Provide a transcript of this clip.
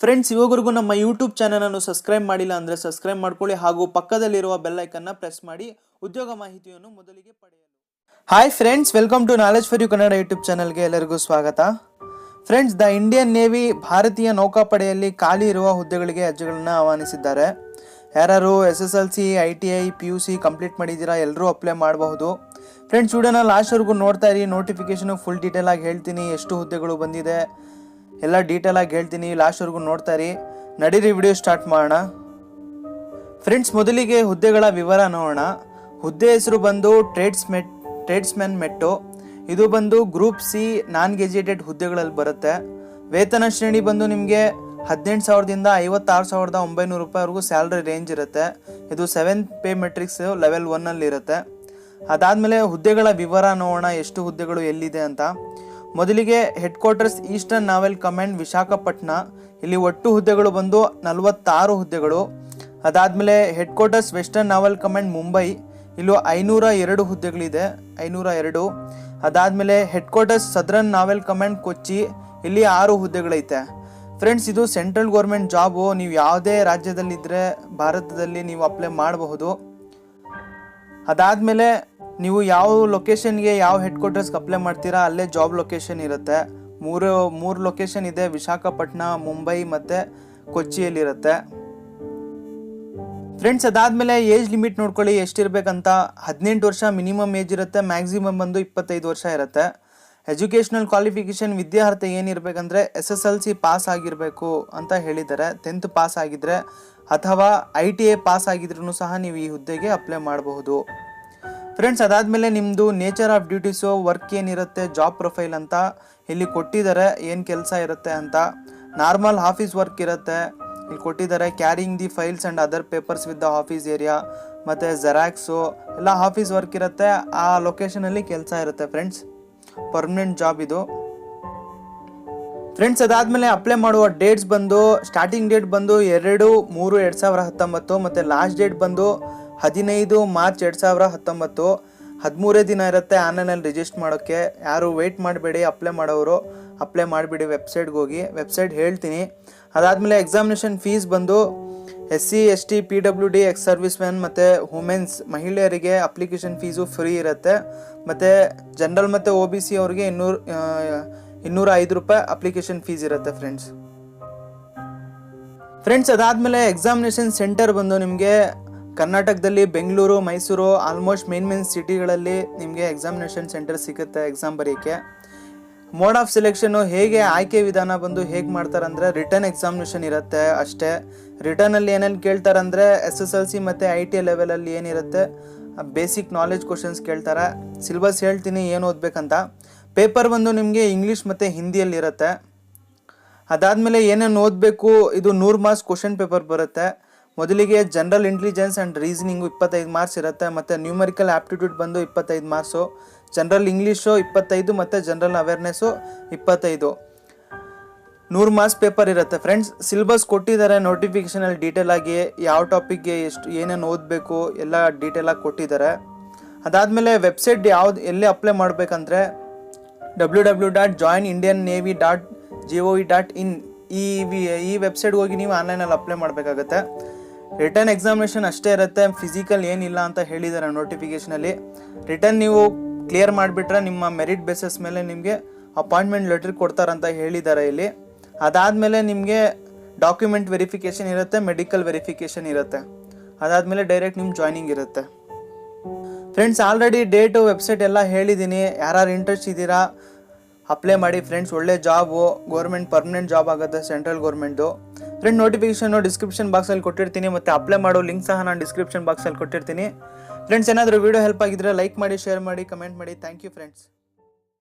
Friends, ಇವಾಗವರೆಗೂ ನಮ್ಮ YouTube ಚಾನಲನ್ನು subscribe ಮಾಡಿಲ್ಲ ಅಂದರೆ ಸಬ್ಸ್ಕ್ರೈಬ್ ಮಾಡ್ಕೊಳ್ಳಿ ಹಾಗೂ ಪಕ್ಕದಲ್ಲಿರುವ ಬೆಲ್ ಐಕನ್ನ ಪ್ರೆಸ್ ಮಾಡಿ ಉದ್ಯೋಗ ಮಾಹಿತಿಯನ್ನು ಮೊದಲಿಗೆ ಪಡೆಯಲು. Hi friends, welcome to knowledge for you Kannada YouTube ಚಾನಲ್ಗೆ ಎಲ್ಲರಿಗೂ ಸ್ವಾಗತ. ಫ್ರೆಂಡ್ಸ್, ದ ಇಂಡಿಯನ್ ನೇವಿ ಭಾರತೀಯ ನೌಕಾಪಡೆಯಲ್ಲಿ ಖಾಲಿ ಇರುವ ಹುದ್ದೆಗಳಿಗೆ ಅರ್ಜಿಗಳನ್ನು ಆಹ್ವಾನಿಸಿದ್ದಾರೆ. ಯಾರು SSLC, ITI, PUC ಕಂಪ್ಲೀಟ್ ಮಾಡಿದ್ದೀರಾ ಎಲ್ಲರೂ ಅಪ್ಲೈ ಮಾಡಬಹುದು. ಫ್ರೆಂಡ್ಸ್, ವಿಡಿಯೋನ ಲಾಸ್ಟ್ವರೆಗೂ ನೋಡ್ತಾ ಇರಿ. ನೋಟಿಫಿಕೇಶನ್ ಫುಲ್ ಡೀಟೇಲ್ ಆಗಿ ಹೇಳ್ತೀನಿ, ಎಷ್ಟು ಹುದ್ದೆಗಳು ಬಂದಿದೆ ಎಲ್ಲ ಡೀಟೇಲ್ ಆಗಿ ಹೇಳ್ತೀನಿ. ಲಾಸ್ಟ್ವರೆಗೂ ನೋಡ್ತಾ ಇರಿ. ನಡೀರಿ ವಿಡಿಯೋ ಸ್ಟಾರ್ಟ್ ಮಾಡೋಣ. ಫ್ರೆಂಡ್ಸ್, ಮೊದಲಿಗೆ ಹುದ್ದೆಗಳ ವಿವರ ನೋಡೋಣ. ಹುದ್ದೆ ಹೆಸರು ಬಂದು ಟ್ರೇಡ್ಸ್ಮನ್ ಮೆಟ್ಟೋ. ಇದು ಬಂದು ಗ್ರೂಪ್ C ನಾನ್ ಗೆಜೆಟೆಡ್ ಹುದ್ದೆಗಳಲ್ಲಿ ಬರುತ್ತೆ. ವೇತನ ಶ್ರೇಣಿ ಬಂದು ನಿಮಗೆ 18,000ದಿಂದ 56,900 ರೂಪಾಯಿವರೆಗೂ ಸ್ಯಾಲ್ರಿ ರೇಂಜ್ ಇರುತ್ತೆ. ಇದು 7th ಪೇ ಮೆಟ್ರಿಕ್ಸ್ ಲೆವೆಲ್ 1 ಅಲ್ಲಿ ಇರುತ್ತೆ. ಅದಾದಮೇಲೆ ಹುದ್ದೆಗಳ ವಿವರ ನೋಡೋಣ, ಎಷ್ಟು ಹುದ್ದೆಗಳು ಎಲ್ಲಿದೆ ಅಂತ. ಮೊದಲಿಗೆ ಹೆಡ್ ಕ್ವಾರ್ಟರ್ಸ್ ಈಸ್ಟರ್ನ್ ನಾವೆಲ್ ಕಮಾಂಡ್ ವಿಶಾಖಪಟ್ಟಣ. ಇಲ್ಲಿ ಒಟ್ಟು ಹುದ್ದೆಗಳು ಬಂದು 46 ಹುದ್ದೆಗಳು. ಅದಾದಮೇಲೆ ಹೆಡ್ ಕ್ವಾರ್ಟರ್ಸ್ ವೆಸ್ಟರ್ನ್ ನಾವೆಲ್ ಕಮಾಂಡ್ ಮುಂಬೈ. ಇಲ್ಲೂ 502 ಹುದ್ದೆಗಳಿದೆ, 502. ಅದಾದಮೇಲೆ ಹೆಡ್ ಕ್ವಾರ್ಟರ್ಸ್ ಸದರ್ನ್ ನಾವೆಲ್ ಕಮಾಂಡ್ ಕೊಚ್ಚಿ. ಇಲ್ಲಿ 6 ಹುದ್ದೆಗಳೈತೆ. ಫ್ರೆಂಡ್ಸ್, ಇದು ಸೆಂಟ್ರಲ್ ಗೌರ್ಮೆಂಟ್ ಜಾಬು. ನೀವು ಯಾವುದೇ ರಾಜ್ಯದಲ್ಲಿದ್ದರೆ ಭಾರತದಲ್ಲಿ ನೀವು ಅಪ್ಲೈ ಮಾಡಬಹುದು. ಅದಾದಮೇಲೆ ನೀವು ಯಾವ ಲೊಕೇಶನ್ಗೆ ಯಾವ ಹೆಡ್ ಕ್ವಾರ್ಟರ್ಸ್ಗೆ ಅಪ್ಲೈ ಮಾಡ್ತೀರಾ ಅಲ್ಲೇ ಜಾಬ್ ಲೊಕೇಶನ್ ಇರುತ್ತೆ. ಮೂರು ಲೊಕೇಶನ್ ಇದೆ, ವಿಶಾಖಪಟ್ಟಣ, ಮುಂಬೈ ಮತ್ತು ಕೊಚ್ಚಿಯಲ್ಲಿರುತ್ತೆ. ಫ್ರೆಂಡ್ಸ್, ಅದಾದಮೇಲೆ ಏಜ್ ಲಿಮಿಟ್ ನೋಡ್ಕೊಳ್ಳಿ ಎಷ್ಟಿರಬೇಕಂತ. 18 ವರ್ಷ ಮಿನಿಮಮ್ ಏಜ್ ಇರುತ್ತೆ, ಮ್ಯಾಕ್ಸಿಮಮ್ ಬಂದು 25 ವರ್ಷ ಇರುತ್ತೆ. ಎಜುಕೇಷನಲ್ ಕ್ವಾಲಿಫಿಕೇಷನ್ ವಿದ್ಯಾರ್ಹತೆ ಏನಿರಬೇಕಂದ್ರೆ SSLC ಪಾಸ್ ಆಗಿರಬೇಕು ಅಂತ ಹೇಳಿದ್ದಾರೆ. 10th ಪಾಸ್ ಆಗಿದ್ರೆ ಅಥವಾ ITI ಪಾಸ್ ಆಗಿದ್ರೂ ಸಹ ನೀವು ಈ ಹುದ್ದೆಗೆ ಅಪ್ಲೈ ಮಾಡಬಹುದು. ಫ್ರೆಂಡ್ಸ್, ಅದಾದಮೇಲೆ ನಿಮ್ಮದು ನೇಚರ್ ಆಫ್ ಡ್ಯೂಟೀಸು, ವರ್ಕ್ ಏನಿರುತ್ತೆ, ಜಾಬ್ ಪ್ರೊಫೈಲ್ ಅಂತ ಇಲ್ಲಿ ಕೊಟ್ಟಿದ್ದಾರೆ, ಏನು ಕೆಲಸ ಇರುತ್ತೆ ಅಂತ. ನಾರ್ಮಲ್ ಆಫೀಸ್ ವರ್ಕ್ ಇರುತ್ತೆ ಇಲ್ಲಿ ಕೊಟ್ಟಿದ್ದಾರೆ. Carrying the files and other papers with the office area ಮತ್ತು ಜೆರಾಕ್ಸು ಎಲ್ಲ ಆಫೀಸ್ ವರ್ಕ್ ಇರುತ್ತೆ. ಆ ಲೊಕೇಶನಲ್ಲಿ ಕೆಲಸ ಇರುತ್ತೆ. ಫ್ರೆಂಡ್ಸ್, ಪರ್ಮನೆಂಟ್ ಜಾಬ್ ಇದು. ಫ್ರೆಂಡ್ಸ್, ಅದಾದಮೇಲೆ ಅಪ್ಲೈ ಮಾಡುವ ಡೇಟ್ಸ್ ಬಂದು ಸ್ಟಾರ್ಟಿಂಗ್ ಡೇಟ್ ಬಂದು 2/3/2019 ಮತ್ತು ಲಾಸ್ಟ್ ಡೇಟ್ ಬಂದು 15 ಮಾರ್ಚ್ 2019. 13 ದಿನ ಇರುತ್ತೆ ಆನ್ಲೈನಲ್ಲಿ ರಿಜಿಸ್ಟರ್ ಮಾಡೋಕ್ಕೆ. ಯಾರು ವೆಯ್ಟ್ ಮಾಡಬೇಡಿ, ಅಪ್ಲೈ ಮಾಡೋರು ಅಪ್ಲೈ ಮಾಡಿಬಿಡಿ. ವೆಬ್ಸೈಟ್ಗೆ ಹೋಗಿ, ವೆಬ್ಸೈಟ್ ಹೇಳ್ತೀನಿ. ಅದಾದಮೇಲೆ ಎಕ್ಸಾಮಿನೇಷನ್ ಫೀಸ್ ಬಂದು SC ST PWD ex service man ಮತ್ತು ವುಮೆನ್ಸ್ ಮಹಿಳೆಯರಿಗೆ ಅಪ್ಲಿಕೇಶನ್ ಫೀಸು ಫ್ರೀ ಇರುತ್ತೆ. ಮತ್ತು ಜನರಲ್ ಮತ್ತು OBC ಅವ್ರಿಗೆ 205 ರೂಪಾಯಿ ಅಪ್ಲಿಕೇಶನ್ ಫೀಸ್ ಇರುತ್ತೆ. ಫ್ರೆಂಡ್ಸ್, ಅದಾದಮೇಲೆ ಎಕ್ಸಾಮಿನೇಷನ್ ಸೆಂಟರ್ ಬಂದು ನಿಮಗೆ ಕರ್ನಾಟಕದಲ್ಲಿ ಬೆಂಗಳೂರು, ಮೈಸೂರು, ಆಲ್ಮೋಸ್ಟ್ ಮೇನ್ ಸಿಟಿಗಳಲ್ಲಿ ನಿಮಗೆ ಎಕ್ಸಾಮಿನೇಷನ್ ಸೆಂಟರ್ ಸಿಗುತ್ತೆ ಎಕ್ಸಾಮ್ ಬರೆಯೋಕ್ಕೆ. ಮೋಡ್ ಆಫ್ ಸೆಲೆಕ್ಷನು ಹೇಗೆ, ಆಯ್ಕೆ ವಿಧಾನ ಬಂದು ಹೇಗೆ ಮಾಡ್ತಾರಂದರೆ ರಿಟರ್ನ್ ಎಕ್ಸಾಮಿನೇಷನ್ ಇರುತ್ತೆ ಅಷ್ಟೇ. ರಿಟರ್ನಲ್ಲಿ ಏನೇನು ಕೇಳ್ತಾರಂದರೆ SSLC ಮತ್ತು ITI ಲೆವೆಲಲ್ಲಿ ಏನಿರುತ್ತೆ ಬೇಸಿಕ್ ನಾಲೆಜ್ ಕ್ವಶನ್ಸ್ ಕೇಳ್ತಾರೆ. ಸಿಲೆಬಸ್ ಹೇಳ್ತೀನಿ ಏನು ಓದಬೇಕಂತ. ಪೇಪರ್ ಬಂದು ನಿಮಗೆ ಇಂಗ್ಲೀಷ್ ಮತ್ತು ಹಿಂದಿಯಲ್ಲಿರುತ್ತೆ. ಅದಾದಮೇಲೆ ಏನೇನು ಓದಬೇಕು, ಇದು 100 ಮಾರ್ಕ್ಸ್ ಕ್ವಶನ್ ಪೇಪರ್ ಬರುತ್ತೆ. ಮೊದಲಿಗೆ general intelligence and reasoning 25 marks ಇರುತ್ತೆ. ಮತ್ತು ನ್ಯೂಮರಿಕಲ್ ಆಪ್ಟಿಟ್ಯೂಡ್ ಬಂದು 25 ಮಾರ್ಕ್ಸು. ಜನರಲ್ ಇಂಗ್ಲೀಷು 25 ಮತ್ತು ಜನರಲ್ ಅವೇರ್ನೆಸ್ಸು 25. 100 ಮಾರ್ಕ್ಸ್ ಪೇಪರ್ ಇರುತ್ತೆ. ಫ್ರೆಂಡ್ಸ್, ಸಿಲೆಬಸ್ ಕೊಟ್ಟಿದ್ದಾರೆ ನೋಟಿಫಿಕೇಷನಲ್ಲಿ ಡೀಟೇಲ್ ಆಗಿ, ಯಾವ ಟಾಪಿಕ್ಗೆ ಎಷ್ಟು ಏನೇನು ಓದಬೇಕು ಎಲ್ಲ ಡೀಟೇಲಾಗಿ ಕೊಟ್ಟಿದ್ದಾರೆ. ಅದಾದಮೇಲೆ ವೆಬ್ಸೈಟ್ ಎಲ್ಲಿ ಅಪ್ಲೈ ಮಾಡಬೇಕಂದ್ರೆ www.joinindiannavy.gov.in ಈ ವೆಬ್ಸೈಟ್ಗೆ ಹೋಗಿ ನೀವು ಆನ್ಲೈನಲ್ಲಿ ಅಪ್ಲೈ ಮಾಡಬೇಕಾಗತ್ತೆ. ರಿಟರ್ನ್ ಎಕ್ಸಾಮಿನೇಷನ್ ಅಷ್ಟೇ ಇರುತ್ತೆ, ಫಿಸಿಕಲ್ ಏನಿಲ್ಲ ಅಂತ ಹೇಳಿದ್ದಾರೆ ನೋಟಿಫಿಕೇಷನಲ್ಲಿ. ರಿಟರ್ನ್ ನೀವು ಕ್ಲಿಯರ್ ಮಾಡಿಬಿಟ್ರೆ ನಿಮ್ಮ ಮೆರಿಟ್ ಬೇಸಸ್ ಮೇಲೆ ನಿಮಗೆ ಅಪಾಯಿಂಟ್ಮೆಂಟ್ ಲೆಟರ್ ಕೊಡ್ತಾರಂತ ಹೇಳಿದ್ದಾರೆ ಇಲ್ಲಿ. ಅದಾದಮೇಲೆ ನಿಮಗೆ ಡಾಕ್ಯುಮೆಂಟ್ ವೆರಿಫಿಕೇಷನ್ ಇರುತ್ತೆ, ಮೆಡಿಕಲ್ ವೆರಿಫಿಕೇಷನ್ ಇರುತ್ತೆ. ಅದಾದಮೇಲೆ ಡೈರೆಕ್ಟ್ ನಿಮ್ಮ ಜಾಯ್ನಿಂಗ್ ಇರುತ್ತೆ. ಫ್ರೆಂಡ್ಸ್, ಆಲ್ರೆಡಿ ಡೇಟು ವೆಬ್ಸೈಟ್ ಎಲ್ಲ ಹೇಳಿದ್ದೀನಿ. ಯಾರು ಇಂಟ್ರೆಸ್ಟ್ ಇದ್ದೀರಾ ಅಪ್ಲೈ ಮಾಡಿ. ಫ್ರೆಂಡ್ಸ್, ಒಳ್ಳೆ ಜಾಬು, ಗೌರ್ಮೆಂಟ್ ಪರ್ಮನೆಂಟ್ ಜಾಬ್ ಆಗುತ್ತೆ, ಸೆಂಟ್ರಲ್ ಗೌರ್ಮೆಂಟ್ದು. ಫ್ರೆಂಡ್, ನೋಟಿಫಿಕೇಷನ್ನು ಡಿಸ್ಕ್ರಿಪ್ಷನ್ ಬಾಕ್ಸಲ್ಲಿ ಕೊಟ್ಟಿರ್ತೀನಿ ಮತ್ತು ಅಪ್ಲೈ ಮಾಡೋ ಲಿಂಕ್ ಸಹ ನಾನು ಡಿಸ್ಕ್ರಿಪ್ಷನ್ ಬಾಕ್ಸಲ್ಲಿ ಕೊಟ್ಟಿರ್ತೀನಿ. ಫ್ರೆಂಡ್ಸ್, ಏನಾದರೂ ವೀಡಿಯೋ ಹೆಲ್ಪ್ ಆಗಿದ್ರೆ ಲೈಕ್ ಮಾಡಿ, ಶೇರ್ ಮಾಡಿ, ಕಮೆಂಟ್ ಮಾಡಿ. Thank you friends.